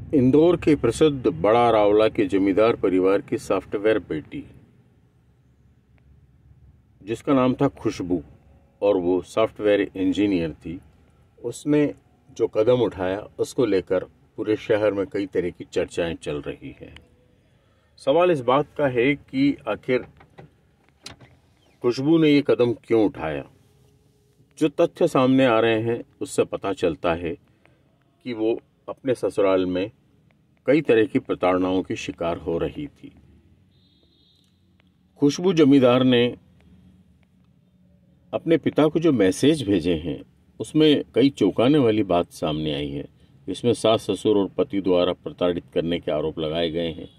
इंदौर के प्रसिद्ध बड़ा रावला के जमींदार परिवार की सॉफ्टवेयर बेटी, जिसका नाम था खुशबू और वो सॉफ्टवेयर इंजीनियर थी, उसने जो कदम उठाया उसको लेकर पूरे शहर में कई तरह की चर्चाएं चल रही हैं। सवाल इस बात का है कि आखिर खुशबू ने ये कदम क्यों उठाया। जो तथ्य सामने आ रहे हैं उससे पता चलता है कि वो अपने ससुराल में कई तरह की प्रताड़नाओं की शिकार हो रही थी। खुशबू जमींदार ने अपने पिता को जो मैसेज भेजे हैं उसमें कई चौंकाने वाली बात सामने आई है। इसमें सास ससुर और पति द्वारा प्रताड़ित करने के आरोप लगाए गए हैं।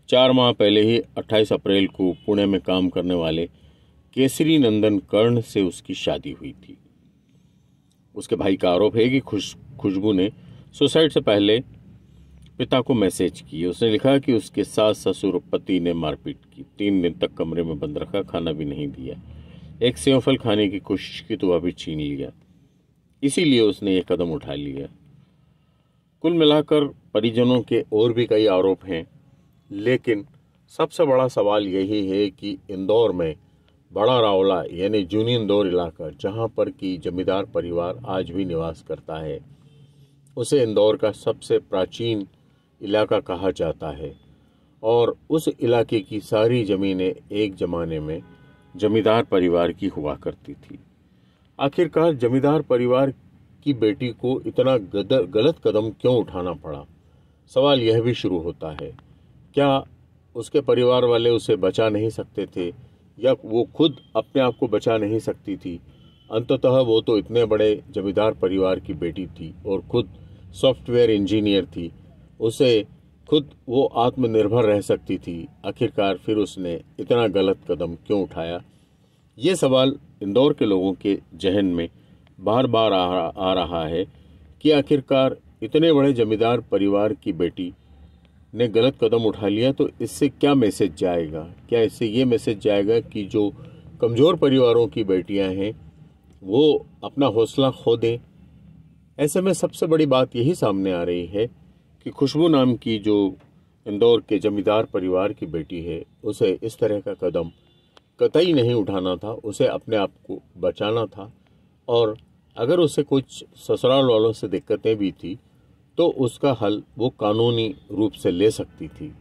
4 माह पहले ही 28 अप्रैल को पुणे में काम करने वाले केसरी नंदन कर्ण से उसकी शादी हुई थी। उसके भाई का आरोप है कि खुशबू ने सुसाइड से पहले पिता को मैसेज किए। उसने लिखा कि उसके सास ससुर और पति ने मारपीट की, 3 दिन तक कमरे में बंद रखा, खाना भी नहीं दिया, एक सेव फल खाने की कोशिश की तो वह भी छीन लिया। इसीलिए उसने ये कदम उठा लिया। कुल मिलाकर परिजनों के और भी कई आरोप हैं, लेकिन सबसे बड़ा सवाल यही है कि इंदौर में बड़ा रावला यानी जूनी इंदौर इलाका, जहां पर कि जमींदार परिवार आज भी निवास करता है, उसे इंदौर का सबसे प्राचीन इलाका कहा जाता है और उस इलाके की सारी ज़मीनें एक ज़माने में जमींदार परिवार की हुआ करती थी। आखिरकार जमींदार परिवार की बेटी को इतना गलत कदम क्यों उठाना पड़ा, सवाल यह भी शुरू होता है। क्या उसके परिवार वाले उसे बचा नहीं सकते थे या वो खुद अपने आप को बचा नहीं सकती थी? अंततः वो तो इतने बड़े जमींदार परिवार की बेटी थी और खुद सॉफ्टवेयर इंजीनियर थी, उसे खुद वो आत्मनिर्भर रह सकती थी। आखिरकार फिर उसने इतना गलत कदम क्यों उठाया? ये सवाल इंदौर के लोगों के जहन में बार बार आ रहा है कि आखिरकार इतने बड़े जमींदार परिवार की बेटी ने गलत कदम उठा लिया तो इससे क्या मैसेज जाएगा? क्या इससे ये मैसेज जाएगा कि जो कमज़ोर परिवारों की बेटियां हैं वो अपना हौसला खो दें? ऐसे में सबसे बड़ी बात यही सामने आ रही है कि खुशबू नाम की जो इंदौर के जमींदार परिवार की बेटी है, उसे इस तरह का कदम कतई नहीं उठाना था। उसे अपने आप को बचाना था और अगर उसे कुछ ससुराल वालों से दिक्कतें भी थी तो उसका हल वो कानूनी रूप से ले सकती थी।